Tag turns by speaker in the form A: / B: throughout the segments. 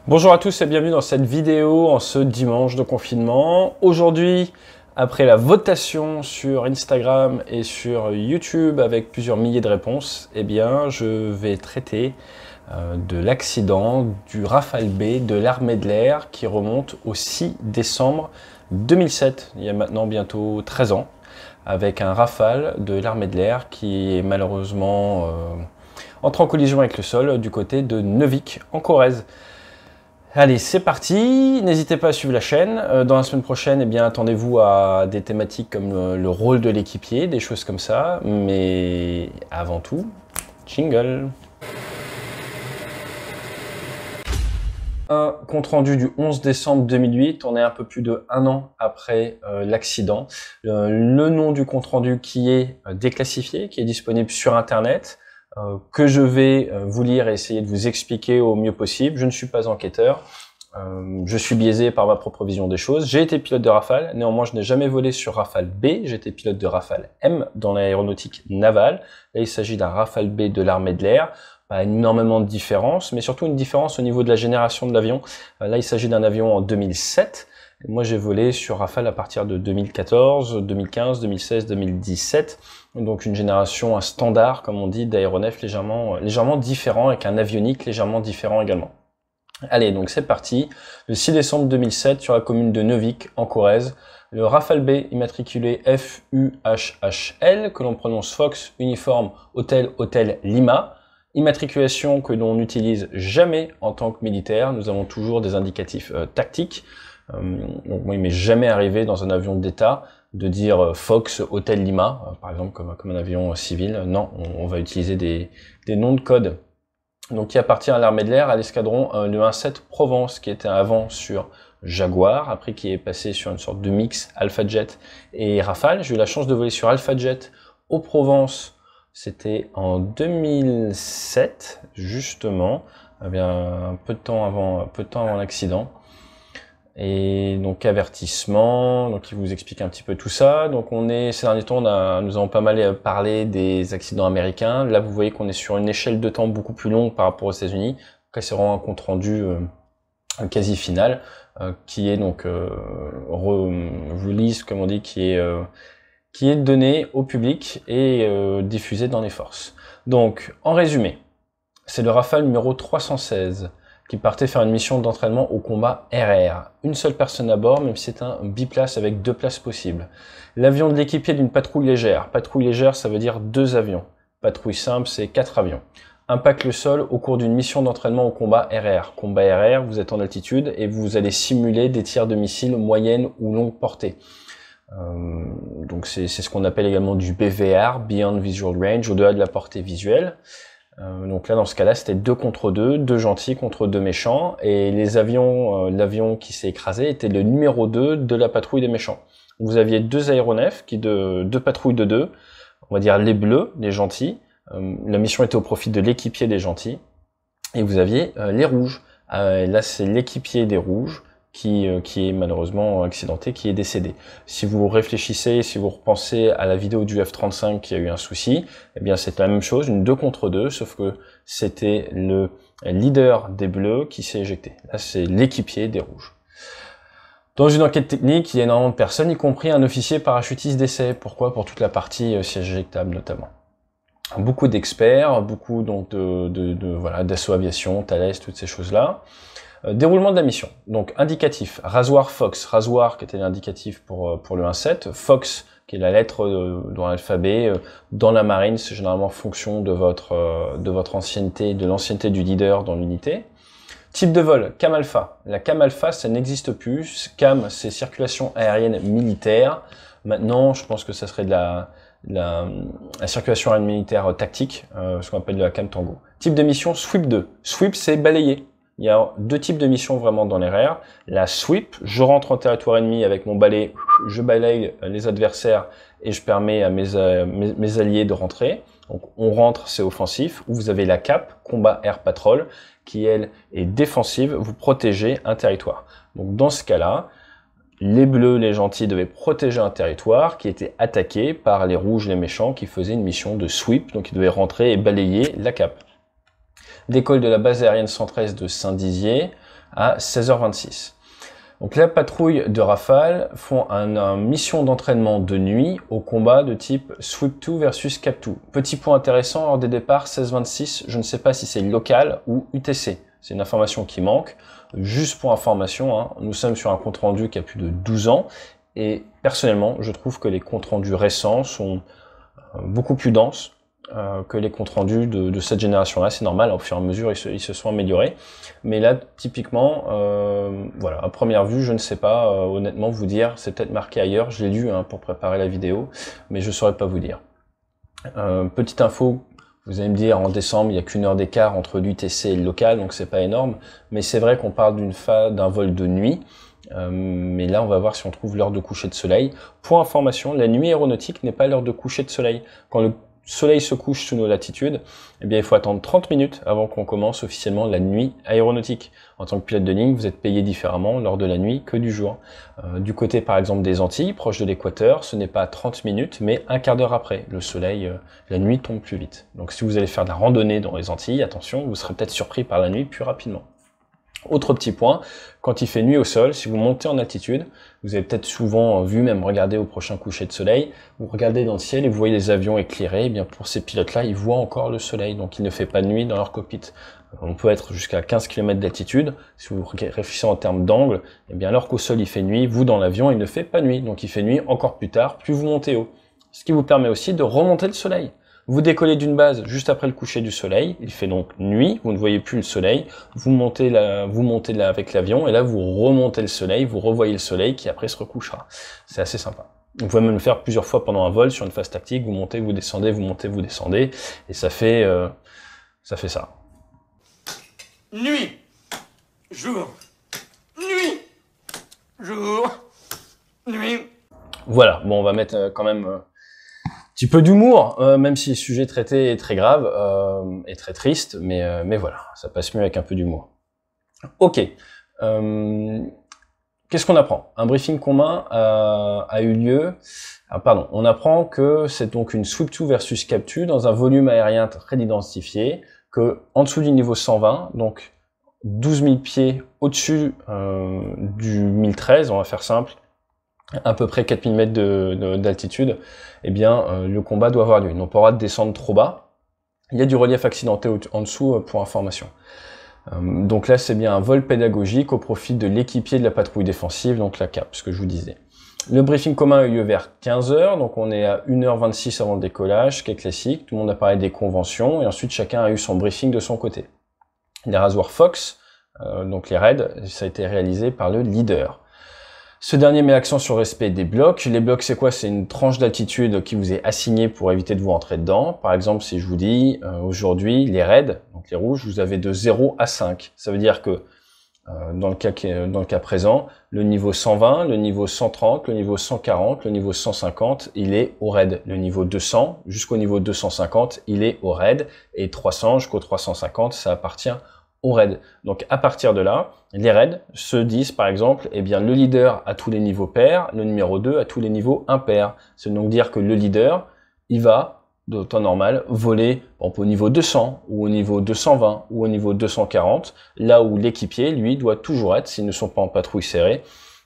A: Bonjour à tous et bienvenue dans cette vidéo en ce dimanche de confinement. Aujourd'hui, après la votation sur Instagram et sur YouTube avec plusieurs milliers de réponses, eh bien, je vais traiter de l'accident du Rafale B de l'armée de l'air qui remonte au 6 décembre 2007, il y a maintenant bientôt 13 ans, avec un Rafale de l'armée de l'air qui est malheureusement entré en collision avec le sol du côté de Neuvic en Corrèze. Allez, c'est parti. N'hésitez pas à suivre la chaîne. Dans la semaine prochaine, eh bien, attendez-vous à des thématiques comme le rôle de l'équipier, des choses comme ça. Mais avant tout, jingle. Un compte-rendu du 11 décembre 2008. On est un peu plus de 1 an après l'accident. Le nom du compte-rendu qui est déclassifié, qui est disponible sur Internet. Que je vais vous lire et essayer de vous expliquer au mieux possible. Je ne suis pas enquêteur, je suis biaisé par ma propre vision des choses. J'ai été pilote de Rafale, néanmoins je n'ai jamais volé sur Rafale B, j'étais pilote de Rafale M dans l'aéronautique navale. Là il s'agit d'un Rafale B de l'armée de l'air, pas énormément de différence, mais surtout une différence au niveau de la génération de l'avion. Là il s'agit d'un avion en 2007, moi j'ai volé sur Rafale à partir de 2014, 2015, 2016, 2017. Donc une génération, un standard, comme on dit, d'aéronefs légèrement différent, avec un avionique légèrement différent également. Allez, donc c'est parti. Le 6 décembre 2007, sur la commune de Neuvic, en Corrèze, le Rafale B immatriculé FUHHL, que l'on prononce Fox Uniforme Hôtel Lima, immatriculation que l'on n'utilise jamais en tant que militaire. Nous avons toujours des indicatifs tactiques. Donc moi, il m'est jamais arrivé dans un avion d'État de dire Fox Hôtel Lima, par exemple comme un avion civil. Non, on va utiliser des noms de code. Donc qui appartient à l'armée de l'air, à l'escadron le 1-7 Provence, qui était avant sur Jaguar, après qui est passé sur une sorte de mix Alpha Jet et Rafale. J'ai eu la chance de voler sur Alpha Jet au Provence, c'était en 2007 justement, eh bien un peu de temps avant l'accident. Et donc avertissement, donc il vous explique un petit peu tout ça. Donc ces derniers temps, nous avons pas mal parlé des accidents américains. Là, vous voyez qu'on est sur une échelle de temps beaucoup plus longue par rapport aux États-Unis. Donc c'est vraiment un compte rendu quasi final, qui est donc release, comme on dit, qui est donné au public et diffusé dans les forces. Donc en résumé, c'est le Rafale numéro 316. Qui partait faire une mission d'entraînement au combat RR. Une seule personne à bord, même si c'est un biplace avec 2 places possibles. L'avion de l'équipier d'une patrouille légère. Patrouille légère, ça veut dire 2 avions. Patrouille simple, c'est 4 avions. Impacte le sol au cours d'une mission d'entraînement au combat RR. Combat RR, vous êtes en altitude et vous allez simuler des tirs de missiles moyenne ou longue portée. Donc c'est ce qu'on appelle également du BVR, Beyond Visual Range, au-delà de la portée visuelle. Donc là, dans ce cas-là, c'était 2 contre 2, 2 gentils contre 2 méchants, et les avions, l'avion qui s'est écrasé était le numéro 2 de la patrouille des méchants. Vous aviez 2 aéronefs, deux patrouilles de 2, on va dire les bleus, les gentils. La mission était au profit de l'équipier des gentils, et vous aviez les rouges. Là, c'est l'équipier des rouges qui est malheureusement accidenté, qui est décédé. Si vous réfléchissez, si vous repensez à la vidéo du F-35 qui a eu un souci, eh bien c'est la même chose, une 2 contre 2, sauf que c'était le leader des bleus qui s'est éjecté. Là, c'est l'équipier des rouges. Dans une enquête technique, il y a énormément de personnes, y compris un officier parachutiste d'essai. Pourquoi? Pour toute la partie siège éjectable notamment. Beaucoup d'experts, beaucoup donc voilà, d'Assaut Aviation, Thales, toutes ces choses-là. Déroulement de la mission. Donc indicatif, rasoir Fox, rasoir qui était l'indicatif pour le 1-7, Fox qui est la lettre dans l'alphabet. Dans la marine, c'est généralement fonction de votre ancienneté, de l'ancienneté du leader dans l'unité. Type de vol, cam alpha. La cam alpha, ça n'existe plus. Cam, c'est circulation aérienne militaire. Maintenant, je pense que ça serait de la circulation aérienne militaire tactique, ce qu'on appelle de la cam tango. Type de mission, sweep 2. Sweep, c'est balayer. Il y a 2 types de missions vraiment dans les RR. La sweep, je rentre en territoire ennemi avec mon balai, je balaye les adversaires et je permets à mes alliés de rentrer. Donc on rentre, c'est offensif. Ou vous avez la CAP, combat air patrol, qui elle est défensive, vous protégez un territoire. Donc dans ce cas-là, les bleus, les gentils devaient protéger un territoire qui était attaqué par les rouges, les méchants, qui faisaient une mission de sweep, donc ils devaient rentrer et balayer la CAP. Décolle de la base aérienne 113 de Saint-Dizier, à 16h26. Donc la patrouille de Rafale font une mission d'entraînement de nuit au combat de type Sweep 2 versus Cap 2. Petit point intéressant, lors des départs 16-26, je ne sais pas si c'est local ou UTC. C'est une information qui manque. Juste pour information, hein, nous sommes sur un compte rendu qui a plus de 12 ans et personnellement, je trouve que les comptes rendus récents sont beaucoup plus denses que les comptes rendus de cette génération-là. C'est normal, au fur et à mesure, ils se sont améliorés. Mais là, typiquement, voilà, à première vue, je ne sais pas honnêtement vous dire. C'est peut-être marqué ailleurs. Je l'ai lu hein, pour préparer la vidéo, mais je ne saurais pas vous dire. Petite info, vous allez me dire, en décembre, il n'y a qu'une heure d'écart entre l'UTC et le local, donc c'est pas énorme. Mais c'est vrai qu'on parle d'un vol de nuit. Mais là, on va voir si on trouve l'heure de coucher de soleil. Pour information, la nuit aéronautique n'est pas l'heure de coucher de soleil. Quand le soleil se couche sous nos latitudes, eh bien, il faut attendre 30 minutes avant qu'on commence officiellement la nuit aéronautique. En tant que pilote de ligne, vous êtes payé différemment lors de la nuit que du jour. Du côté, par exemple, des Antilles, proche de l'équateur, ce n'est pas 30 minutes, mais un quart d'heure après. Le soleil, la nuit tombe plus vite. Donc, si vous allez faire de la randonnée dans les Antilles, attention, vous serez peut-être surpris par la nuit plus rapidement. Autre petit point, quand il fait nuit au sol, si vous montez en altitude, vous avez peut-être souvent vu, même regarder au prochain coucher de soleil, vous regardez dans le ciel et vous voyez les avions éclairés, et bien pour ces pilotes-là, ils voient encore le soleil, donc il ne fait pas de nuit dans leur cockpit. On peut être jusqu'à 15 km d'altitude, si vous réfléchissez en termes d'angle, et bien alors qu'au sol il fait nuit, vous dans l'avion il ne fait pas nuit, donc il fait nuit encore plus tard, plus vous montez haut. Ce qui vous permet aussi de remonter le soleil. Vous décollez d'une base juste après le coucher du soleil, il fait donc nuit, vous ne voyez plus le soleil, vous montez là avec l'avion et là vous remontez le soleil, vous revoyez le soleil qui après se recouchera. C'est assez sympa. Vous pouvez même le faire plusieurs fois pendant un vol sur une phase tactique, vous montez, vous descendez, vous montez, vous descendez et ça fait ça.
B: Nuit, jour, nuit, jour, nuit.
A: Voilà, bon on va mettre quand même petit peu d'humour, même si le sujet traité est très grave et très triste, mais voilà, ça passe mieux avec un peu d'humour. Ok, qu'est-ce qu'on apprend? Un briefing commun a eu lieu, on apprend que c'est donc une Sweep 2 versus Cap 2 dans un volume aérien très identifié, que en dessous du niveau 120, donc 12 000 pieds au-dessus du 1013, on va faire simple, à peu près 4000 mètres d'altitude, eh bien, le combat doit avoir lieu. On n'a pas le droit de descendre trop bas. Il y a du relief accidenté en dessous pour information. Donc là, c'est bien un vol pédagogique au profit de l'équipier de la patrouille défensive, donc la CAP, ce que je vous disais. Le briefing commun a eu lieu vers 15h, donc on est à 1h26 avant le décollage, ce qui est classique. Tout le monde a parlé des conventions, et ensuite chacun a eu son briefing de son côté. Les rasoirs Fox, donc les raids, ça a été réalisé par le leader. Ce dernier met l'accent sur le respect des blocs. Les blocs, c'est quoi? C'est une tranche d'altitude qui vous est assignée pour éviter de vous rentrer dedans. Par exemple, si je vous dis aujourd'hui, les raids, donc les rouges, vous avez de 0 à 5. Ça veut dire que dans le cas présent, le niveau 120, le niveau 130, le niveau 140, le niveau 150, il est au raid. Le niveau 200 jusqu'au niveau 250, il est au raid. Et 300 jusqu'au 350, ça appartient au raid. Donc à partir de là, les raids se disent par exemple, eh bien le leader à tous les niveaux pairs, le numéro 2 à tous les niveaux impairs. C'est donc dire que le leader, il va, de temps normal, voler par exemple, au niveau 200, ou au niveau 220, ou au niveau 240, là où l'équipier, lui, doit toujours être, s'ils ne sont pas en patrouille serrée,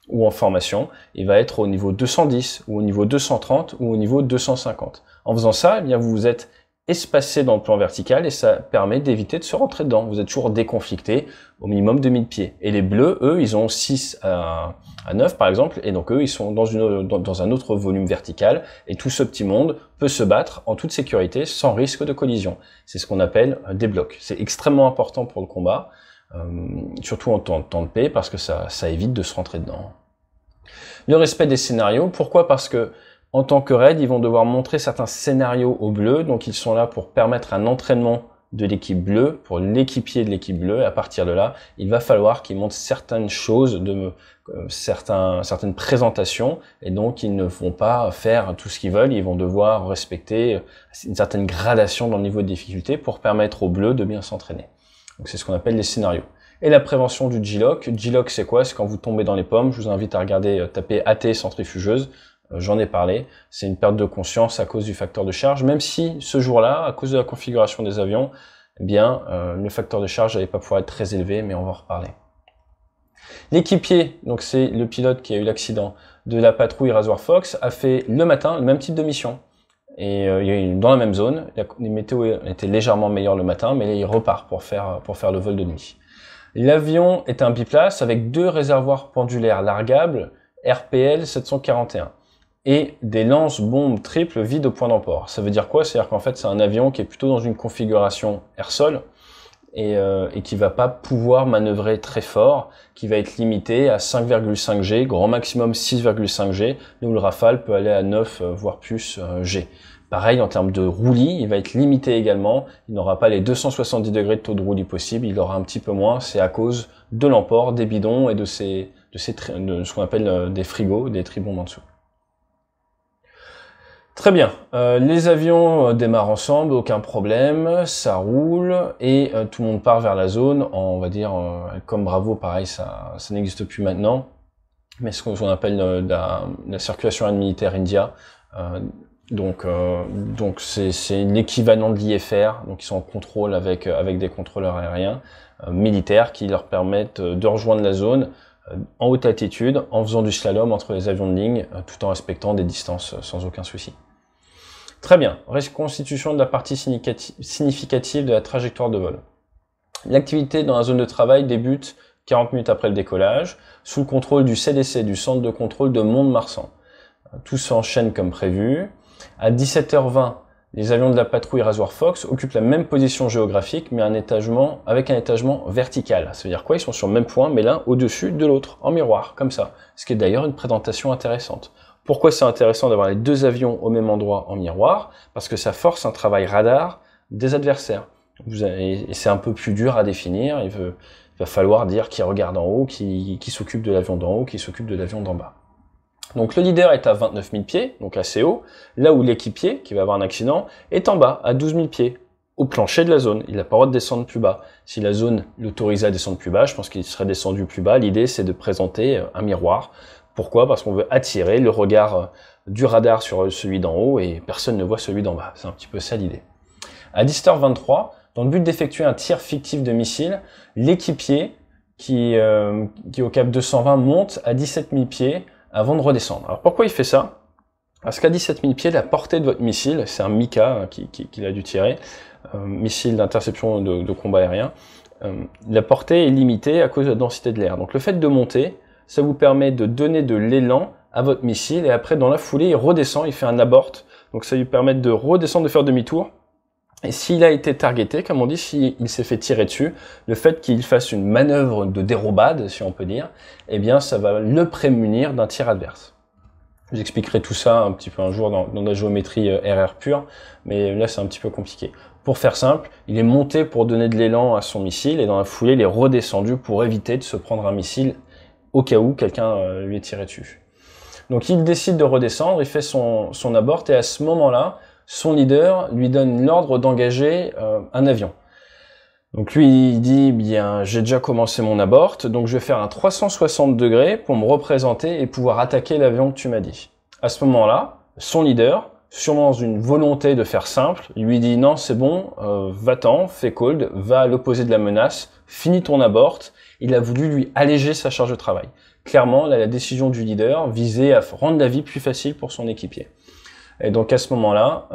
A: ou en formation, il va être au niveau 210, ou au niveau 230, ou au niveau 250. En faisant ça, eh bien vous vous êtes espacé dans le plan vertical et ça permet d'éviter de se rentrer dedans. Vous êtes toujours déconflicté au minimum de 1000 pieds. Et les bleus, eux, ils ont 6 à 9 par exemple, et donc eux, ils sont dans un autre volume vertical, et tout ce petit monde peut se battre en toute sécurité sans risque de collision. C'est ce qu'on appelle des blocs. C'est extrêmement important pour le combat, surtout en temps de paix, parce que ça évite de se rentrer dedans. Le respect des scénarios, pourquoi? Parce que en tant que raid, ils vont devoir montrer certains scénarios aux bleus, donc ils sont là pour permettre un entraînement de l'équipe bleue, pour l'équipier de l'équipe bleue, et à partir de là, il va falloir qu'ils montrent certaines choses, certaines présentations, et donc ils ne vont pas faire tout ce qu'ils veulent, ils vont devoir respecter une certaine gradation dans le niveau de difficulté pour permettre aux bleus de bien s'entraîner. Donc c'est ce qu'on appelle les scénarios. Et la prévention du G-Lock. G-Lock, c'est quoi? C'est quand vous tombez dans les pommes. Je vous invite à regarder, taper AT centrifugeuse. J'en ai parlé. C'est une perte de conscience à cause du facteur de charge. Même si ce jour-là, à cause de la configuration des avions, eh bien, le facteur de charge n'allait pas pouvoir être très élevé, mais on va en reparler. L'équipier, donc c'est le pilote qui a eu l'accident de la patrouille Rasoir Fox, a fait le matin le même type de mission. Et dans la même zone, les météos étaient légèrement meilleurs le matin, mais là, il repart pour faire le vol de nuit. L'avion est un biplace avec 2 réservoirs pendulaires largables RPL 741 et des lance-bombes triples vides au point d'emport. Ça veut dire quoi? C'est-à-dire qu'en fait, c'est un avion qui est plutôt dans une configuration air-sol et qui va pas pouvoir manœuvrer très fort, qui va être limité à 5,5 G, grand maximum 6,5 G, là où le Rafale peut aller à 9 voire plus G. Pareil, en termes de roulis, il va être limité également. Il n'aura pas les 270 degrés de taux de roulis possible, il aura un petit peu moins. C'est à cause de l'emport, des bidons et de ce qu'on appelle des frigos, des tribombes en dessous. Très bien. Les avions démarrent ensemble, aucun problème, ça roule et tout le monde part vers la zone. On va dire, comme Bravo, pareil, ça n'existe plus maintenant. Mais ce qu'on appelle la circulation aérienne militaire India. Donc c'est l'équivalent de l'IFR, donc ils sont en contrôle avec des contrôleurs aériens militaires qui leur permettent de rejoindre la zone en haute altitude en faisant du slalom entre les avions de ligne tout en respectant des distances sans aucun souci. Très bien, reconstitution de la partie significative de la trajectoire de vol. L'activité dans la zone de travail débute 40 minutes après le décollage sous le contrôle du CDC, du centre de contrôle de Mont-de-Marsan. Tout s'enchaîne comme prévu. À 17h20, les avions de la patrouille Rasoir Fox occupent la même position géographique, mais avec un étagement vertical. Ça veut dire quoi? Ils sont sur le même point, mais l'un au-dessus de l'autre, en miroir, comme ça. Ce qui est d'ailleurs une présentation intéressante. Pourquoi c'est intéressant d'avoir les 2 avions au même endroit en miroir? Parce que ça force un travail radar des adversaires. Et c'est un peu plus dur à définir. Il va falloir dire qui regarde en haut, qui s'occupe de l'avion d'en haut, qui s'occupe de l'avion d'en bas. Donc le leader est à 29 000 pieds, donc assez haut, là où l'équipier, qui va avoir un accident, est en bas, à 12 000 pieds, au plancher de la zone. Il n'a pas le droit de descendre plus bas. Si la zone l'autorisait à descendre plus bas, je pense qu'il serait descendu plus bas. L'idée, c'est de présenter un miroir. Pourquoi? Parce qu'on veut attirer le regard du radar sur celui d'en haut et personne ne voit celui d'en bas. C'est un petit peu ça l'idée. À 10h23, dans le but d'effectuer un tir fictif de missile, l'équipier, qui est au cap 220, monte à 17 000 pieds, avant de redescendre. Alors pourquoi il fait ça? Parce qu'à 17 000 pieds, la portée de votre missile, c'est un Mika qu'il a dû tirer, missile d'interception de combat aérien, la portée est limitée à cause de la densité de l'air. Donc le fait de monter, ça vous permet de donner de l'élan à votre missile et après dans la foulée, il redescend, il fait un abort. Donc ça lui permet de redescendre, de faire demi-tour. Et s'il a été targeté, comme on dit, s'il s'est fait tirer dessus, le fait qu'il fasse une manœuvre de dérobade, si on peut dire, eh bien, ça va le prémunir d'un tir adverse. J'expliquerai tout ça un petit peu un jour dans la géométrie RR pure, mais là, c'est un petit peu compliqué. Pour faire simple, il est monté pour donner de l'élan à son missile, et dans la foulée, il est redescendu pour éviter de se prendre un missile au cas où quelqu'un lui est tiré dessus. Donc, il décide de redescendre, il fait son abort, et à ce moment-là, son leader lui donne l'ordre d'engager un avion. Donc lui, il dit, bien, j'ai déjà commencé mon abort, donc je vais faire un 360 degrés pour me représenter et pouvoir attaquer l'avion que tu m'as dit. À ce moment-là, son leader, sûrement dans une volonté de faire simple, lui dit, non, c'est bon, va-t'en, fais cold, va à l'opposé de la menace, finis ton abort. Il a voulu lui alléger sa charge de travail. Clairement, là, la décision du leader visait à rendre la vie plus facile pour son équipier. Et donc à ce moment-là,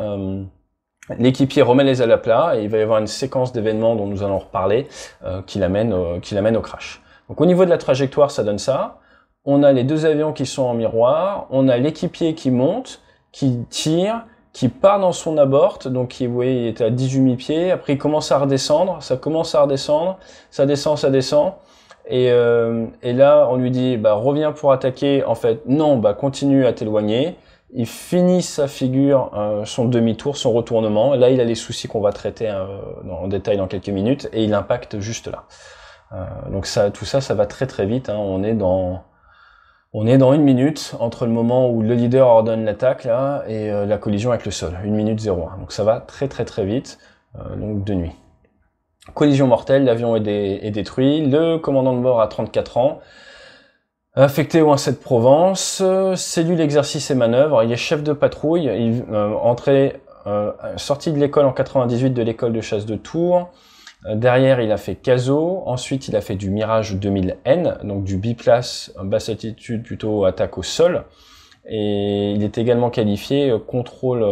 A: l'équipier remet les ailes à plat et il va y avoir une séquence d'événements dont nous allons reparler qui l'amène au crash. Donc au niveau de la trajectoire, ça donne ça. On a les 2 avions qui sont en miroir, on a l'équipier qui monte, qui tire, qui part dans son abort, donc vous voyez, il était à 18 000 pieds, après il commence à redescendre, ça commence à redescendre, ça descend, et là on lui dit, bah reviens pour attaquer, en fait non, bah continue à t'éloigner. Il finit sa figure, son demi-tour, son retournement. Là, il a les soucis qu'on va traiter en détail dans quelques minutes, et il impacte juste là. Donc tout ça, ça va très très vite. Hein. On est dans 1 minute entre le moment où le leader ordonne l'attaque là et la collision avec le sol. 1 minute 01. Donc ça va très très très vite. Donc de nuit. Collision mortelle, l'avion est détruit. Le commandant de bord a 34 ans. Affecté au 1-7 Provence, cellule exercice et manœuvre, il est chef de patrouille, sorti de l'école en 98 de l'école de chasse de Tours, Derrière, il a fait CASO. Ensuite, il a fait du Mirage 2000N, donc du biplace, basse altitude, plutôt attaque au sol. Et il est également qualifié contrôle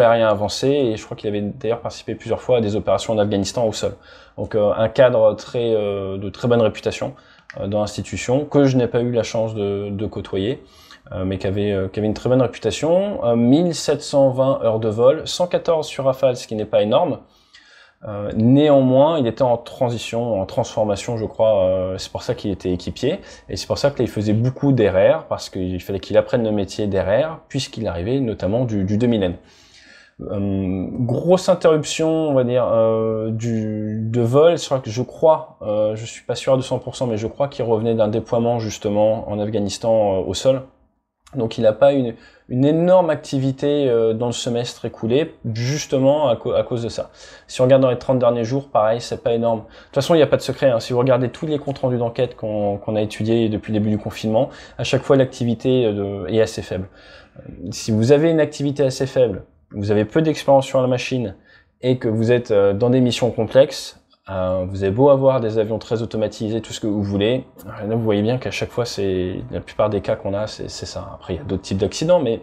A: aérien avancé, et je crois qu'il avait d'ailleurs participé plusieurs fois à des opérations en Afghanistan au sol. Donc un cadre de très bonne réputation dans l'institution, que je n'ai pas eu la chance de côtoyer, mais qui avait une très bonne réputation. 1720 heures de vol, 114 sur Rafale, ce qui n'est pas énorme. Néanmoins, il était en transition, en transformation, je crois. C'est pour ça qu'il était équipier, et c'est pour ça qu'il faisait beaucoup d'RR, parce qu'il fallait qu'il apprenne le métier d'RR, puisqu'il arrivait notamment du 2000N. Grosse interruption, on va dire, de vol. C'est vrai que je crois, je suis pas sûr à 200%, mais je crois qu'il revenait d'un déploiement justement en Afghanistan au sol. Donc il n'a pas une énorme activité dans le semestre écoulé, justement à cause de ça. Si on regarde dans les 30 derniers jours, pareil, c'est pas énorme. De toute façon, il n'y a pas de secret, hein. Si vous regardez tous les comptes rendus d'enquête qu'on a étudiés depuis le début du confinement, à chaque fois l'activité est assez faible. Si vous avez une activité assez faible, vous avez peu d'expérience sur la machine, et que vous êtes dans des missions complexes, vous avez beau avoir des avions très automatisés, tout ce que vous voulez, là vous voyez bien qu'à chaque fois, la plupart des cas qu'on a, c'est ça. Après, il y a d'autres types d'accidents, mais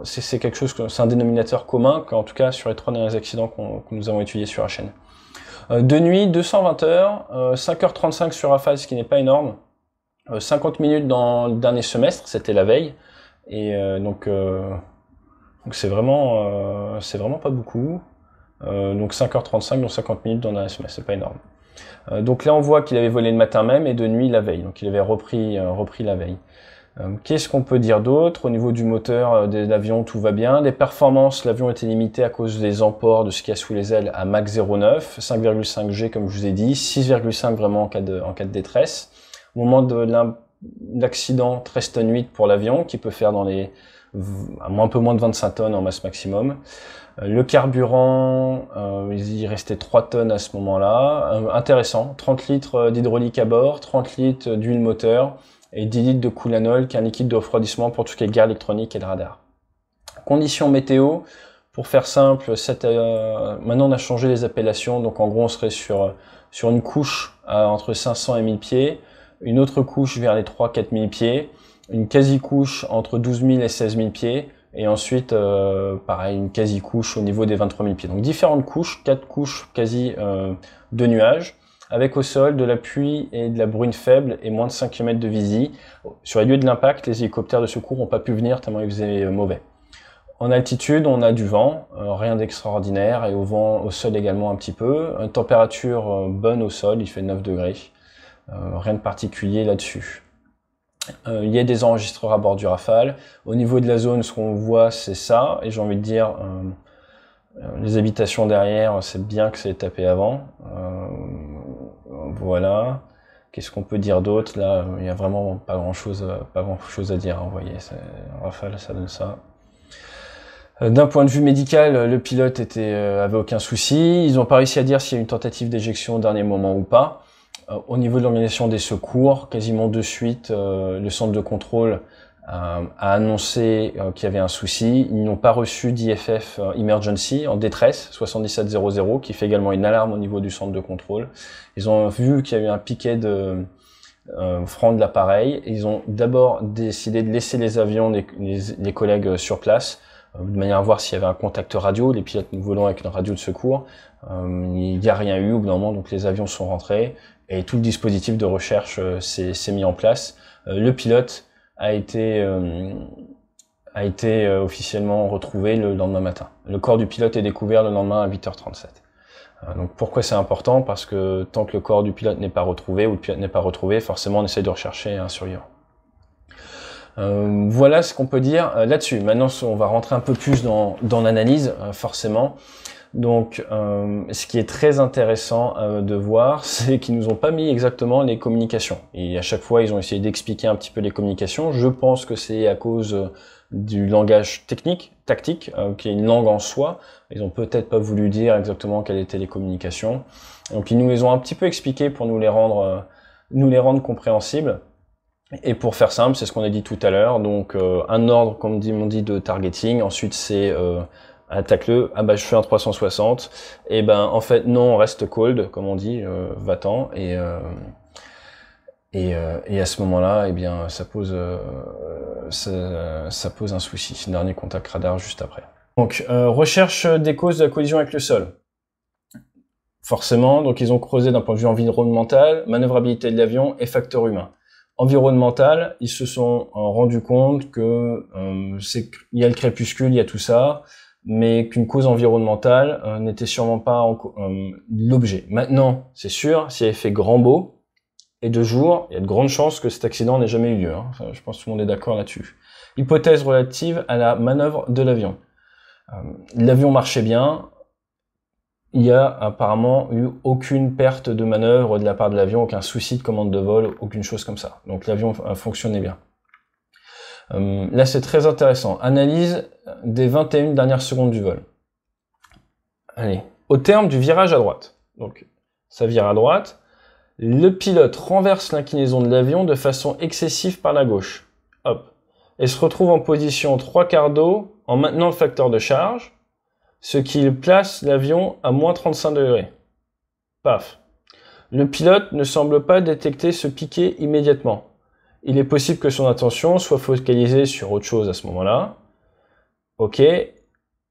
A: c'est quelque chose, c'est un dénominateur commun, qu'en tout cas sur les 3 derniers accidents que nous avons étudiés sur la chaîne. De nuit, 220 heures, 5h35 sur Rafale, ce qui n'est pas énorme, 50 minutes dans le dernier semestre, c'était la veille, et donc c'est vraiment pas beaucoup. Donc 5h35, donc 50 minutes dans la semaine, c'est pas énorme. Donc là on voit qu'il avait volé le matin même et de nuit la veille, donc il avait repris la veille. Qu'est-ce qu'on peut dire d'autre? Au niveau du moteur de l'avion, tout va bien. Les performances, l'avion était limité à cause des emports, de ce qu'il y a sous les ailes, à Mach 0,9, 5,5 G comme je vous ai dit, 6,5 vraiment en cas de détresse. Au moment de l'accident, 13 tonnes 8 pour l'avion, qui peut faire un peu moins de 25 tonnes en masse maximum. Le carburant, il restait 3 tonnes à ce moment-là. Intéressant, 30 litres d'hydraulique à bord, 30 litres d'huile moteur et 10 litres de coulanol, qui est un liquide de refroidissement pour tout ce qui est guerre électronique et le radar. Conditions météo, pour faire simple, maintenant on a changé les appellations, donc en gros on serait sur une couche entre 500 et 1000 pieds, une autre couche vers les 3-4 000 pieds, une quasi-couche entre 12 000 et 16 000 pieds, et ensuite, pareil, une quasi-couche au niveau des 23 000 pieds. Donc différentes couches, 4 couches quasi de nuages, avec au sol de la pluie et de la bruine faible et moins de 5 km de visi. Sur les lieux de l'impact, les hélicoptères de secours n'ont pas pu venir tellement il faisait mauvais. En altitude, on a du vent, rien d'extraordinaire, et au sol également un petit peu. Une température bonne au sol, il fait 9 degrés. Rien de particulier là-dessus. Il y a des enregistreurs à bord du Rafale. Au niveau de la zone, ce qu'on voit, c'est ça. Et j'ai envie de dire, les habitations derrière, c'est bien que c'est tapé avant. Voilà. Qu'est-ce qu'on peut dire d'autre? Là, il n'y a vraiment pas grand-chose à dire. Vous voyez, Rafale, ça donne ça. D'un point de vue médical, le pilote avait aucun souci. Ils n'ont pas réussi à dire s'il y a eu une tentative d'éjection au dernier moment ou pas. Au niveau de l'organisation des secours, quasiment de suite, le centre de contrôle a annoncé qu'il y avait un souci. Ils n'ont pas reçu d'IFF Emergency en détresse, 7700, qui fait également une alarme au niveau du centre de contrôle. Ils ont vu qu'il y a eu un piquet de franc de l'appareil. Ils ont d'abord décidé de laisser les avions, les collègues sur place, de manière à voir s'il y avait un contact radio. Les pilotes nous volons avec une radio de secours. Il n'y a rien eu au bout d'un moment, donc les avions sont rentrés. Et tout le dispositif de recherche s'est mis en place. Le pilote a été officiellement retrouvé le lendemain matin. Le corps du pilote est découvert le lendemain à 8h37. Donc pourquoi c'est important? Parce que tant que le corps du pilote n'est pas retrouvé, ou le pilote n'est pas retrouvé, forcément on essaie de rechercher un survivant. Voilà ce qu'on peut dire là-dessus. Maintenant on va rentrer un peu plus dans l'analyse, forcément. Donc, ce qui est très intéressant de voir, c'est qu'ils nous ont pas mis exactement les communications. Et à chaque fois, ils ont essayé d'expliquer un petit peu les communications. Je pense que c'est à cause du langage tactique, qui est une langue en soi. Ils ont peut-être pas voulu dire exactement quelles étaient les communications. Donc, ils nous les ont un petit peu expliquées pour nous les rendre compréhensibles. Et pour faire simple, c'est ce qu'on a dit tout à l'heure. Donc, un ordre, comme on dit, de targeting. Ensuite, c'est attaque-le. Ah bah je fais un 360. Et ben en fait non, on reste cold, comme on dit, va-t'en. Et à ce moment-là, eh bien ça pose un souci. Dernier contact radar juste après. Donc recherche des causes de la collision avec le sol. Forcément, donc ils ont creusé d'un point de vue environnemental, manœuvrabilité de l'avion et facteur humain. Environnemental, ils se sont rendus compte que il y a le crépuscule, il y a tout ça, mais qu'une cause environnementale n'était sûrement pas l'objet. Maintenant, c'est sûr, s'il avait fait grand beau et de jour, il y a de grandes chances que cet accident n'ait jamais eu lieu. Hein. Je pense que tout le monde est d'accord là-dessus. Hypothèse relative à la manœuvre de l'avion. L'avion marchait bien. Il y a apparemment eu aucune perte de manœuvre de la part de l'avion, aucun souci de commande de vol, aucune chose comme ça. Donc l'avion fonctionnait bien. Là c'est très intéressant. Analyse des 21 dernières secondes du vol. Allez, au terme du virage à droite. Donc ça vire à droite. Le pilote renverse l'inclinaison de l'avion de façon excessive par la gauche. Hop. Et se retrouve en position 3/4 d'eau en maintenant le facteur de charge, ce qui place l'avion à moins 35 degrés. Paf. Le pilote ne semble pas détecter ce piqué immédiatement. Il est possible que son attention soit focalisée sur autre chose à ce moment-là. Ok.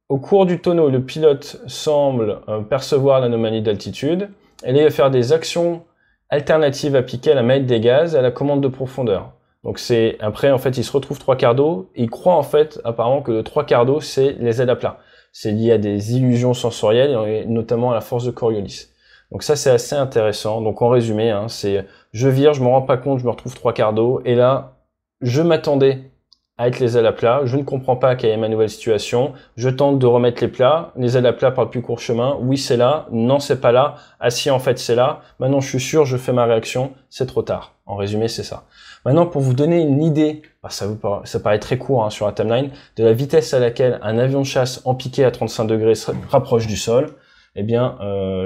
A: Au cours du tonneau, le pilote semble percevoir l'anomalie d'altitude et il va faire des actions alternatives à piquer à la manette des gaz et à la commande de profondeur. Donc c'est après en fait il se retrouve 3/4 d'eau et il croit en fait apparemment que le 3/4 d'eau c'est les ailes à plat. C'est lié à des illusions sensorielles et notamment à la force de Coriolis. Donc ça c'est assez intéressant. Donc en résumé, hein, c'est je vire, je me rends pas compte, je me retrouve 3/4 d'eau et là je m'attendais à être les ailes à plat, je ne comprends pas quelle est ma nouvelle situation, je tente de remettre les plats, les ailes à plat par le plus court chemin, oui c'est là, non c'est pas là, ah si en fait c'est là, maintenant je suis sûr, je fais ma réaction, c'est trop tard. En résumé c'est ça. Maintenant pour vous donner une idée, ça paraît très court hein, sur la timeline, de la vitesse à laquelle un avion de chasse en piqué à 35 degrés se rapproche du sol, eh bien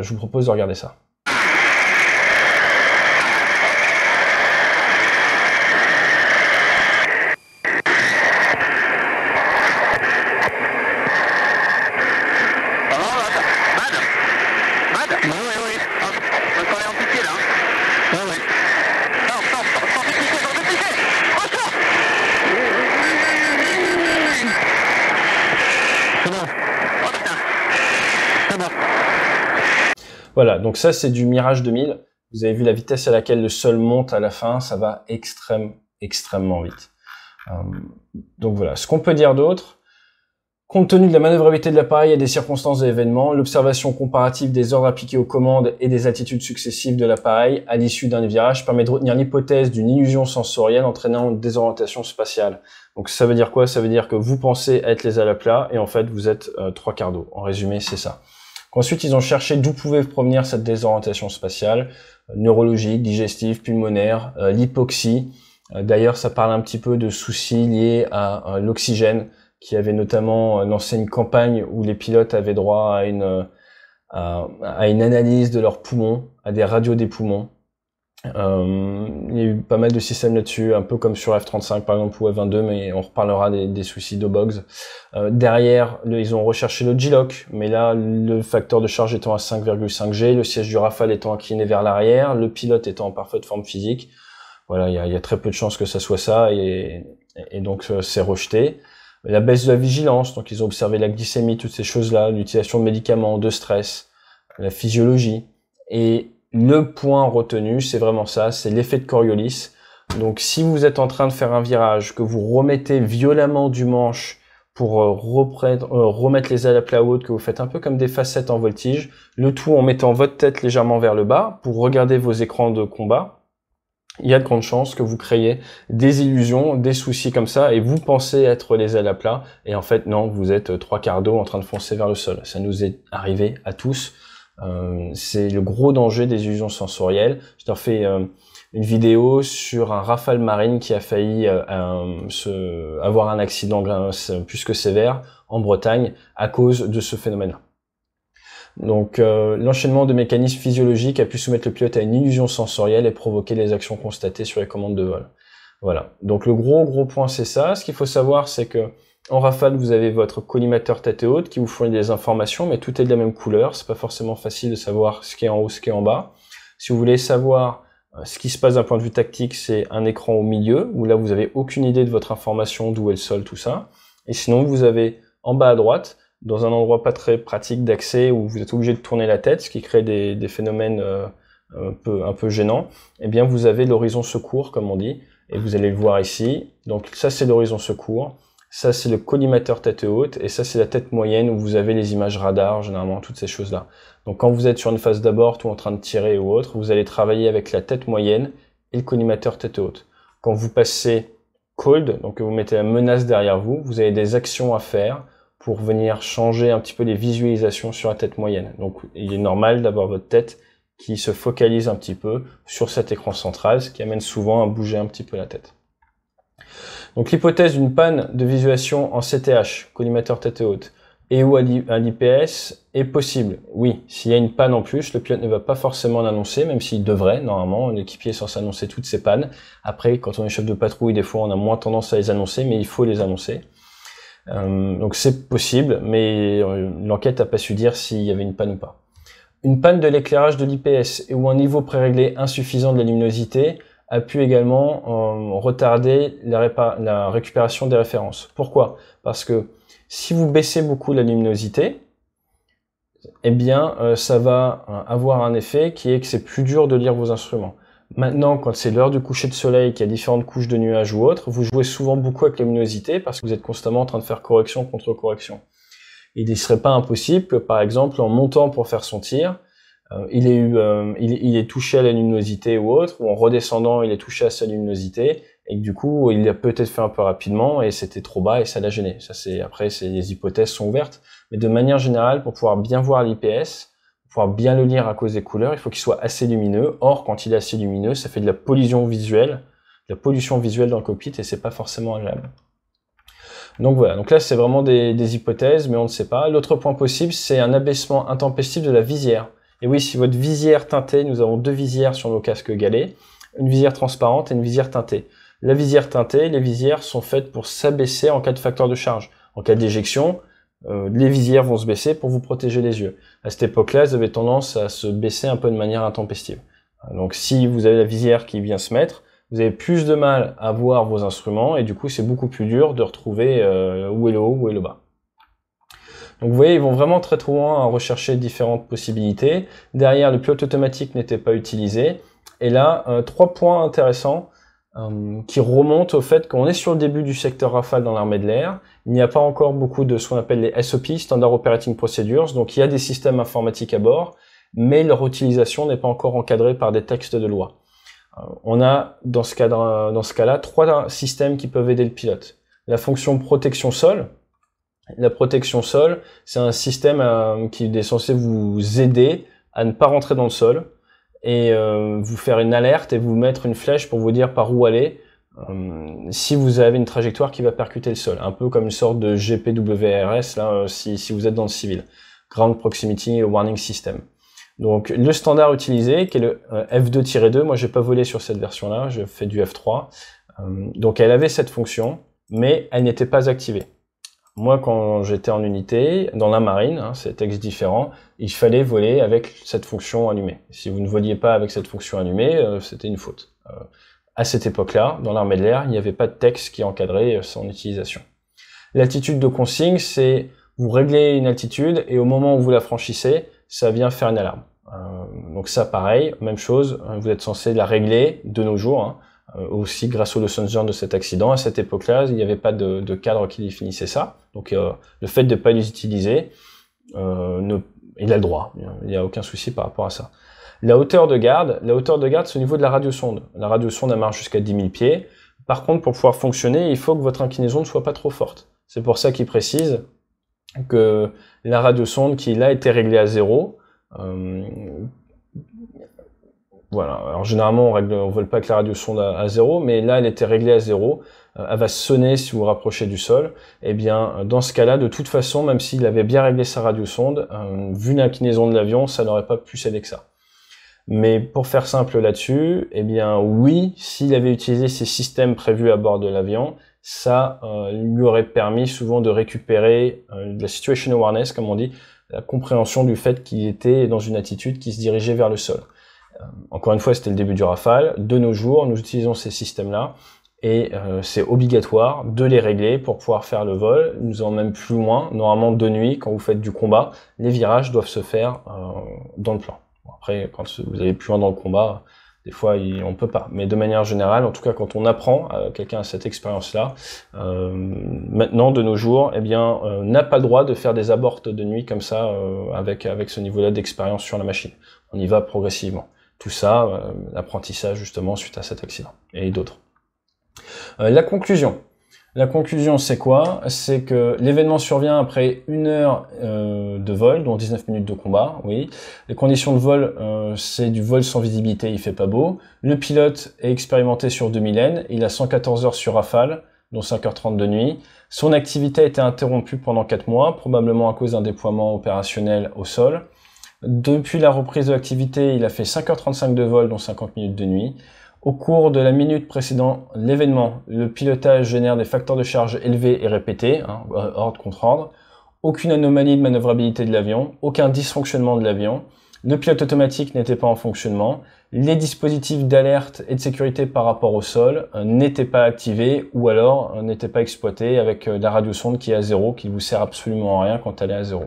A: je vous propose de regarder ça. Voilà, donc ça c'est du Mirage 2000. Vous avez vu la vitesse à laquelle le sol monte à la fin, ça va extrêmement vite. Donc voilà, ce qu'on peut dire d'autre, compte tenu de la manœuvrabilité de l'appareil et des circonstances de l'événement, l'observation comparative des ordres appliqués aux commandes et des attitudes successives de l'appareil à l'issue d'un virage permet de retenir l'hypothèse d'une illusion sensorielle entraînant une désorientation spatiale. Donc ça veut dire quoi? Ça veut dire que vous pensez être les ailes à plat et en fait vous êtes 3/4 d'eau. En résumé, c'est ça. Ensuite, ils ont cherché d'où pouvait provenir cette désorientation spatiale, neurologique, digestive, pulmonaire, l'hypoxie. D'ailleurs, ça parle un petit peu de soucis liés à l'oxygène, qui avait notamment lancé une campagne où les pilotes avaient droit à une analyse de leurs poumons, à des radios des poumons. Il y a eu pas mal de systèmes là-dessus, un peu comme sur F-35 par exemple ou F-22, mais on reparlera des soucis d'O-Bogs. Derrière, ils ont recherché le G-Lock, mais là, le facteur de charge étant à 5,5 G, le siège du Rafale étant incliné vers l'arrière, le pilote étant en parfaite forme physique. Voilà, il y a très peu de chances que ça soit ça, et donc c'est rejeté. La baisse de la vigilance, donc ils ont observé la glycémie, toutes ces choses-là, l'utilisation de médicaments, de stress, la physiologie, et le point retenu, c'est vraiment ça, c'est l'effet de Coriolis. Donc si vous êtes en train de faire un virage, que vous remettez violemment du manche pour remettre les ailes à plat haute, que vous faites un peu comme des facettes en voltige, le tout en mettant votre tête légèrement vers le bas pour regarder vos écrans de combat, il y a de grandes chances que vous créiez des illusions, des soucis comme ça, et vous pensez être les ailes à plat, et en fait non, vous êtes 3/4 d'eau en train de foncer vers le sol. Ça nous est arrivé à tous. C'est le gros danger des illusions sensorielles. Je t'en fais une vidéo sur un Rafale Marine qui a failli avoir un accident plus que sévère en Bretagne à cause de ce phénomène-là. Donc l'enchaînement de mécanismes physiologiques a pu soumettre le pilote à une illusion sensorielle et provoquer les actions constatées sur les commandes de vol. Voilà. Donc le gros point c'est ça. Ce qu'il faut savoir c'est que En rafale, vous avez votre collimateur tête haute qui vous fournit des informations, mais tout est de la même couleur. C'est pas forcément facile de savoir ce qui est en haut, ce qui est en bas. Si vous voulez savoir ce qui se passe d'un point de vue tactique, c'est un écran au milieu, où là, vous avez aucune idée de votre information, d'où est le sol, tout ça. Et sinon, vous avez en bas à droite, dans un endroit pas très pratique d'accès, où vous êtes obligé de tourner la tête, ce qui crée des phénomènes un peu gênants, eh bien, vous avez l'horizon secours, comme on dit, et vous allez le voir ici. Donc ça, c'est l'horizon secours. Ça, c'est le collimateur tête haute, et ça, c'est la tête moyenne où vous avez les images radar, généralement, toutes ces choses-là. Donc, quand vous êtes sur une phase d'abord, ou en train de tirer ou autre, vous allez travailler avec la tête moyenne et le collimateur tête haute. Quand vous passez cold, donc vous mettez la menace derrière vous, vous avez des actions à faire pour venir changer un petit peu les visualisations sur la tête moyenne. Donc, il est normal d'avoir votre tête qui se focalise un petit peu sur cet écran central, ce qui amène souvent à bouger un petit peu la tête. Donc l'hypothèse d'une panne de visualisation en CTH, collimateur tête haute, et ou à l'IPS est possible. Oui, s'il y a une panne en plus, le pilote ne va pas forcément l'annoncer, même s'il devrait, normalement, l'équipier est censé annoncer toutes ces pannes. Après, quand on est chef de patrouille, des fois on a moins tendance à les annoncer, mais il faut les annoncer. Donc c'est possible, mais l'enquête n'a pas su dire s'il y avait une panne ou pas. Une panne de l'éclairage de l'IPS et ou un niveau préréglé insuffisant de la luminosité a pu également retarder la récupération des références. Pourquoi? Parce que si vous baissez beaucoup la luminosité, eh bien, ça va avoir un effet qui est que c'est plus dur de lire vos instruments. Maintenant, quand c'est l'heure du coucher de soleil, qu'il y a différentes couches de nuages ou autres, vous jouez souvent beaucoup avec la luminosité parce que vous êtes constamment en train de faire correction contre correction. Il ne serait pas impossible que, par exemple, en montant pour faire son tir, il est touché à la luminosité ou autre, ou en redescendant, il est touché à sa luminosité, et que du coup, il l'a peut-être fait un peu rapidement, et c'était trop bas, et ça l'a gêné. Ça, après, les hypothèses sont ouvertes. Mais de manière générale, pour pouvoir bien voir l'IPS, pour pouvoir bien le lire à cause des couleurs, il faut qu'il soit assez lumineux. Or, quand il est assez lumineux, ça fait de la pollution visuelle dans le cockpit, et c'est pas forcément agréable. Donc voilà, donc là, c'est vraiment des hypothèses, mais on ne sait pas. L'autre point possible, c'est un abaissement intempestif de la visière. Et oui, si votre visière teintée, nous avons deux visières sur nos casques galets, une visière transparente et une visière teintée. La visière teintée, les visières sont faites pour s'abaisser en cas de facteur de charge. En cas d'éjection, les visières vont se baisser pour vous protéger les yeux. À cette époque-là, elles avaient tendance à se baisser un peu de manière intempestive. Donc si vous avez la visière qui vient se mettre, vous avez plus de mal à voir vos instruments et du coup, c'est beaucoup plus dur de retrouver où est le haut, où est le bas. Donc vous voyez, ils vont vraiment très loin à rechercher différentes possibilités. Derrière, le pilote automatique n'était pas utilisé. Et là, 3 points intéressants qui remontent au fait qu'on est sur le début du secteur Rafale dans l'armée de l'air. Il n'y a pas encore beaucoup de ce qu'on appelle les SOP, Standard Operating Procedures. Donc il y a des systèmes informatiques à bord, mais leur utilisation n'est pas encore encadrée par des textes de loi. On a, dans ce cas-là, 3 systèmes qui peuvent aider le pilote. La fonction protection sol. La protection sol, c'est un système qui est censé vous aider à ne pas rentrer dans le sol et vous faire une alerte et vous mettre une flèche pour vous dire par où aller si vous avez une trajectoire qui va percuter le sol. Un peu comme une sorte de GPWRS là, si vous êtes dans le civil. Ground Proximity Warning System. Donc le standard utilisé, qui est le F2-2, moi j'ai pas volé sur cette version-là, je fais du F3. Donc elle avait cette fonction, mais elle n'était pas activée. Moi, quand j'étais en unité, dans la marine, c'est texte différent, il fallait voler avec cette fonction allumée. Si vous ne voliez pas avec cette fonction allumée, c'était une faute. À cette époque-là, dans l'armée de l'air, il n'y avait pas de texte qui encadrait son utilisation. L'altitude de consigne, c'est vous réglez une altitude et au moment où vous la franchissez, ça vient faire une alarme. Donc ça, pareil, même chose, vous êtes censé la régler de nos jours, aussi grâce au Lessons Learned de cet accident. À cette époque-là, il n'y avait pas de cadre qui définissait ça. Donc le fait de ne pas les utiliser, il a le droit. Il n'y a aucun souci par rapport à ça. La hauteur de garde, c'est au niveau de la radiosonde. La radiosonde, elle marche jusqu'à 10 000 pieds. Par contre, pour pouvoir fonctionner, il faut que votre inclinaison ne soit pas trop forte. C'est pour ça qu'il précise que la radiosonde qui là était réglée à 0, voilà. Alors généralement on vole pas avec la radiosonde à 0, mais là elle était réglée à 0. Elle va sonner si vous vous rapprochez du sol. Et bien dans ce cas-là, de toute façon, même s'il avait bien réglé sa radiosonde, vu l'inclinaison de l'avion, ça n'aurait pas pu s'aider que ça. Mais pour faire simple là-dessus, eh bien oui, s'il avait utilisé ces systèmes prévus à bord de l'avion, ça lui aurait permis souvent de récupérer de la situation awareness, comme on dit, la compréhension du fait qu'il était dans une attitude qui se dirigeait vers le sol. Encore une fois, c'était le début du Rafale. De nos jours, nous utilisons ces systèmes-là et c'est obligatoire de les régler pour pouvoir faire le vol. Nous allons même plus loin. Normalement, de nuit, quand vous faites du combat, les virages doivent se faire dans le plan. Bon, après, quand vous allez plus loin dans le combat, des fois, on peut pas. Mais de manière générale, en tout cas, quand on apprend, quelqu'un a cette expérience-là, maintenant, de nos jours, eh bien, n'a pas le droit de faire des abortes de nuit comme ça, avec ce niveau-là d'expérience sur la machine. On y va progressivement. Tout ça, l'apprentissage justement suite à cet accident et d'autres. La conclusion. La conclusion, c'est quoi? C'est que l'événement survient après 1 heure de vol, dont 19 minutes de combat, oui. Les conditions de vol, c'est du vol sans visibilité, il fait pas beau. Le pilote est expérimenté sur 2 millénaires, il a 114 heures sur Rafale, dont 5h30 de nuit. Son activité a été interrompue pendant 4 mois, probablement à cause d'un déploiement opérationnel au sol. Depuis la reprise de l'activité, il a fait 5h35 de vol, dont 50 minutes de nuit. Au cours de la minute précédant l'événement, le pilotage génère des facteurs de charge élevés et répétés, ordre contre ordre. Aucune anomalie de manœuvrabilité de l'avion, aucun dysfonctionnement de l'avion. Le pilote automatique n'était pas en fonctionnement. Les dispositifs d'alerte et de sécurité par rapport au sol n'étaient pas activés ou alors n'étaient pas exploités avec la radiosonde qui est à 0, qui ne vous sert absolument à rien quand elle est à 0.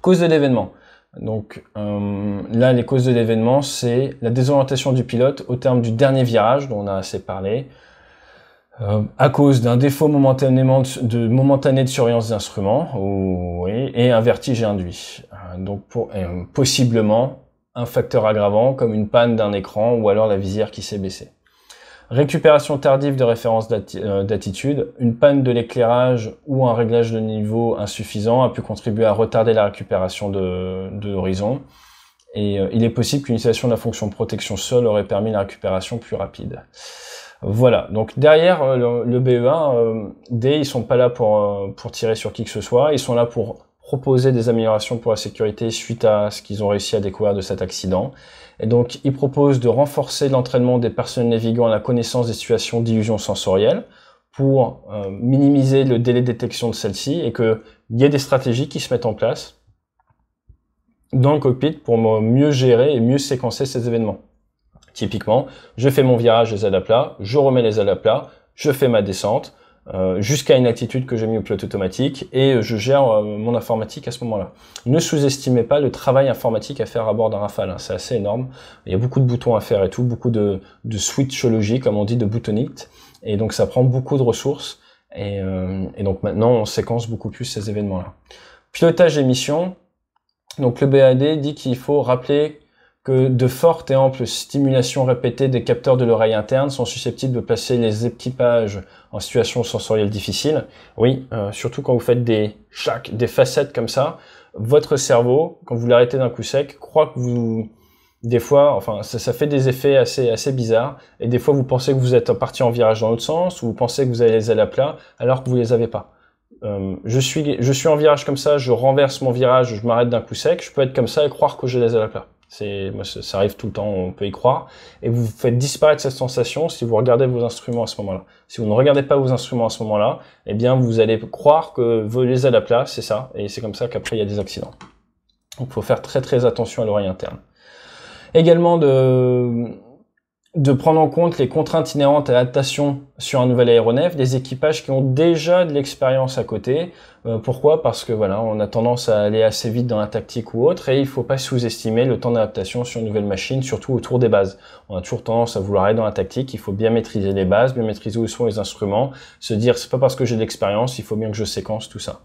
A: Cause de l'événement. Donc là, les causes de l'événement, c'est la désorientation du pilote au terme du dernier virage, dont on a assez parlé, à cause d'un défaut momentané de surveillance d'instruments, oui, et un vertige induit. Donc possiblement un facteur aggravant comme une panne d'un écran ou alors la visière qui s'est baissée. Récupération tardive de référence d'attitude, une panne de l'éclairage ou un réglage de niveau insuffisant a pu contribuer à retarder la récupération de l'horizon. Et il est possible qu'une utilisation de la fonction protection sol aurait permis la récupération plus rapide. Voilà, donc derrière le BE1, ils sont pas là pour tirer sur qui que ce soit, ils sont là pour proposer des améliorations pour la sécurité suite à ce qu'ils ont réussi à découvrir de cet accident. Et donc, ils proposent de renforcer l'entraînement des personnels navigants à la connaissance des situations d'illusion sensorielle pour minimiser le délai de détection de celle-ci et qu'il y ait des stratégies qui se mettent en place dans le cockpit pour mieux gérer et mieux séquencer ces événements. Typiquement, je fais mon virage les ailes à plat, je remets les ailes à plat, je fais ma descente, jusqu'à une attitude que j'ai mis au pilote automatique et je gère mon informatique à ce moment-là. Ne sous-estimez pas le travail informatique à faire à bord d'un Rafale, hein, c'est assez énorme. Il y a beaucoup de boutons à faire et tout, beaucoup de switchologie, comme on dit, de boutonique, et donc ça prend beaucoup de ressources et donc maintenant on séquence beaucoup plus ces événements-là. Pilotage et mission. Donc le BAD dit qu'il faut rappeler que de fortes et amples stimulations répétées des capteurs de l'oreille interne sont susceptibles de placer les équipages en situation sensorielle difficile. Oui, surtout quand vous faites des facettes comme ça, votre cerveau, quand vous l'arrêtez d'un coup sec, croit que des fois, enfin, ça fait des effets assez bizarres, et des fois vous pensez que vous êtes parti en virage dans l'autre sens, ou vous pensez que vous avez les ailes à plat, alors que vous les avez pas. Je suis en virage comme ça, je renverse mon virage, je m'arrête d'un coup sec, je peux être comme ça et croire que j'ai les ailes à plat. Ça arrive tout le temps, on peut y croire. Et vous faites disparaître cette sensation si vous regardez vos instruments à ce moment-là. Si vous ne regardez pas vos instruments à ce moment-là, eh bien, vous allez croire que vous les ailes à plat, c'est ça. Et c'est comme ça qu'après, il y a des accidents. Donc, il faut faire très très attention à l'oreille interne. Également de prendre en compte les contraintes inhérentes à l'adaptation sur un nouvel aéronef, des équipages qui ont déjà de l'expérience à côté. Pourquoi? Parce que voilà, on a tendance à aller assez vite dans la tactique ou autre, et il faut pas sous-estimer le temps d'adaptation sur une nouvelle machine, surtout autour des bases. On a toujours tendance à vouloir aller dans la tactique, il faut bien maîtriser les bases, bien maîtriser où sont les instruments, se dire c'est pas parce que j'ai de l'expérience, il faut bien que je séquence tout ça.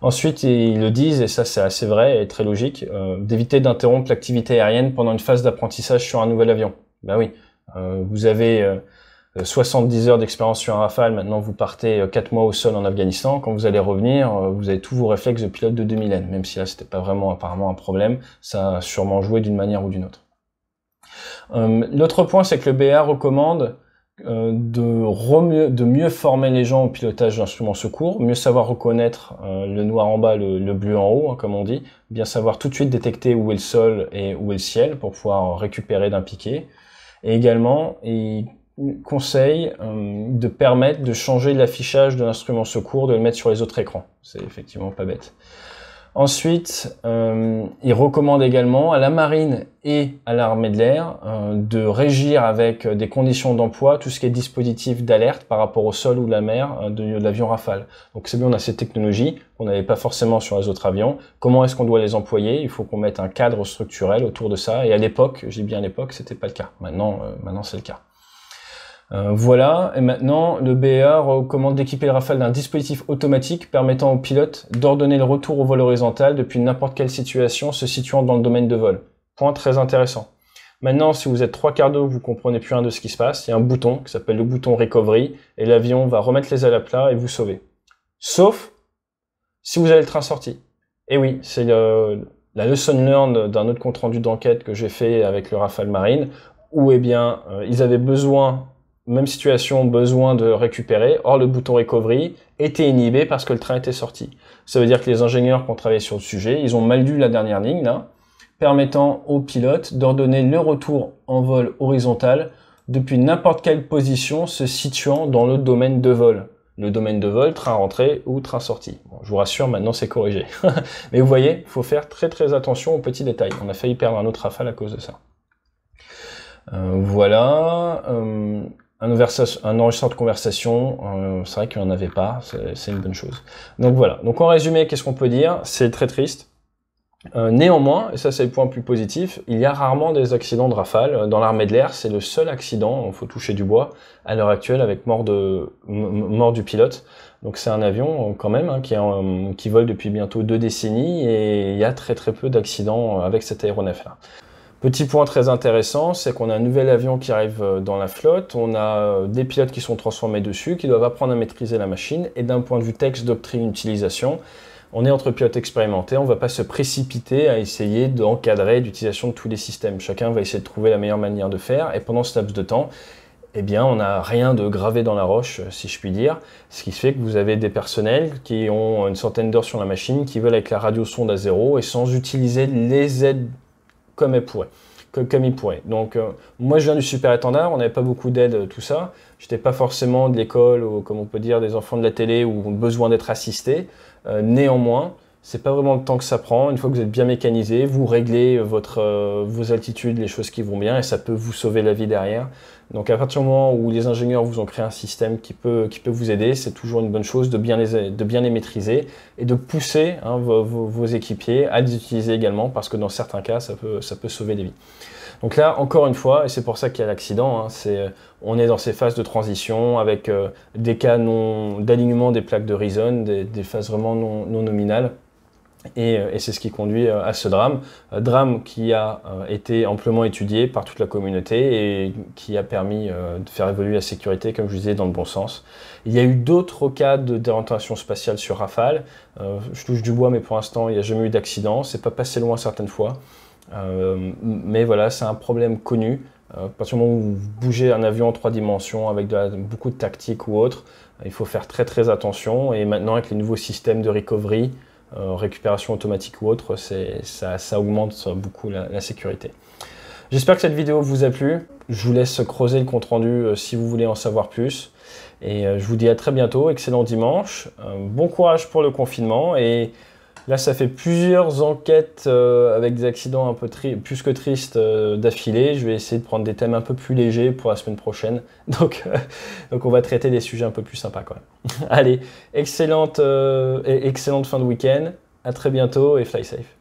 A: Ensuite, ils le disent, et ça c'est assez vrai et très logique, d'éviter d'interrompre l'activité aérienne pendant une phase d'apprentissage sur un nouvel avion. Ben oui. Vous avez 70 heures d'expérience sur un Rafale, maintenant vous partez 4 mois au sol en Afghanistan, quand vous allez revenir, vous avez tous vos réflexes de pilote de 2000 N, même si là c'était pas vraiment apparemment un problème, ça a sûrement joué d'une manière ou d'une autre. L'autre point, c'est que le BA recommande de mieux former les gens au pilotage d'instruments secours, mieux savoir reconnaître le noir en bas, le bleu en haut, hein, comme on dit, bien savoir tout de suite détecter où est le sol et où est le ciel pour pouvoir récupérer d'un piqué. Et également, il conseille de permettre de changer l'affichage de l'instrument secours, de le mettre sur les autres écrans. C'est effectivement pas bête. Ensuite, il recommande également à la marine et à l'armée de l'air de régir avec des conditions d'emploi tout ce qui est dispositif d'alerte par rapport au sol ou la mer de l'avion Rafale. Donc c'est bien, on a ces technologies qu'on n'avait pas forcément sur les autres avions. Comment est-ce qu'on doit les employer? Il faut qu'on mette un cadre structurel autour de ça. Et à l'époque, j'ai bien à l'époque, c'était pas le cas. Maintenant c'est le cas. Voilà, et maintenant le BEA recommande d'équiper le Rafale d'un dispositif automatique permettant au pilote d'ordonner le retour au vol horizontal depuis n'importe quelle situation se situant dans le domaine de vol. Point très intéressant. Maintenant, si vous êtes 3/4 d'eau, vous comprenez plus rien de ce qui se passe, il y a un bouton qui s'appelle le bouton Recovery, et l'avion va remettre les ailes à plat et vous sauver. Sauf si vous avez le train sorti. Et oui, c'est la lesson learned d'un autre compte rendu d'enquête que j'ai fait avec le Rafale Marine, où ils avaient besoin, même situation, besoin de récupérer. Or, le bouton Recovery était inhibé parce que le train était sorti. Ça veut dire que les ingénieurs qui ont travaillé sur le sujet, ils ont mal lu la dernière ligne, là, permettant au pilote d'ordonner le retour en vol horizontal depuis n'importe quelle position se situant dans le domaine de vol. Le domaine de vol, train rentré ou train sorti. Bon, je vous rassure, maintenant c'est corrigé. Mais vous voyez, il faut faire très très attention aux petits détails. On a failli perdre un autre Rafale à cause de ça. Voilà. Un enregistreur de conversation, c'est vrai qu'il n'y en avait pas, c'est une bonne chose. Donc voilà, donc en résumé, qu'est-ce qu'on peut dire? C'est très triste. Néanmoins, et ça c'est le point plus positif, il y a rarement des accidents de Rafale. Dans l'armée de l'air, c'est le seul accident, il faut toucher du bois, à l'heure actuelle avec mort du pilote. Donc c'est un avion quand même qui vole depuis bientôt 2 décennies et il y a très très peu d'accidents avec cet aéronef-là. Petit point très intéressant, c'est qu'on a un nouvel avion qui arrive dans la flotte, on a des pilotes qui sont transformés dessus, qui doivent apprendre à maîtriser la machine, et d'un point de vue texte, doctrine, utilisation, on est entre pilotes expérimentés, on ne va pas se précipiter à essayer d'encadrer l'utilisation de tous les systèmes. Chacun va essayer de trouver la meilleure manière de faire, et pendant ce laps de temps, eh bien, on n'a rien de gravé dans la roche, si je puis dire, ce qui fait que vous avez des personnels qui ont une centaine d'heures sur la machine, qui veulent avec la radiosonde à zéro, et sans utiliser les aides comme il pourrait. Donc moi je viens du super étendard, on n'avait pas beaucoup d'aide, tout ça. J'étais pas forcément de l'école ou comme on peut dire des enfants de la télé ou ont besoin d'être assistés. Néanmoins, c'est pas vraiment le temps que ça prend. Une fois que vous êtes bien mécanisé, vous réglez vos altitudes, les choses qui vont bien et ça peut vous sauver la vie derrière. Donc à partir du moment où les ingénieurs vous ont créé un système qui peut vous aider, c'est toujours une bonne chose de bien les maîtriser et de pousser vos équipiers à les utiliser également parce que dans certains cas, ça peut sauver des vies. Donc là, encore une fois, et c'est pour ça qu'il y a l'accident, on est dans ces phases de transition avec des cas d'alignement des plaques de Reason, des phases vraiment non nominales. Et c'est ce qui conduit à ce drame. Drame qui a été amplement étudié par toute la communauté et qui a permis de faire évoluer la sécurité, comme je disais, dans le bon sens. Il y a eu d'autres cas de déorientation spatiale sur Rafale. Je touche du bois, mais pour l'instant, il n'y a jamais eu d'accident. C'est pas passé loin certaines fois. Mais voilà, c'est un problème connu. À partir du moment où vous bougez un avion en 3 dimensions avec beaucoup de tactique ou autre, il faut faire très très attention. Et maintenant, avec les nouveaux systèmes de recovery, récupération automatique ou autre, ça augmente beaucoup la sécurité. J'espère que cette vidéo vous a plu. Je vous laisse creuser le compte rendu si vous voulez en savoir plus. Et je vous dis à très bientôt, excellent dimanche. Bon courage pour le confinement. Et là, ça fait plusieurs enquêtes avec des accidents un peu plus que tristes d'affilée. Je vais essayer de prendre des thèmes un peu plus légers pour la semaine prochaine. Donc on va traiter des sujets un peu plus sympas quand même. Allez, excellente fin de week-end. À très bientôt et fly safe.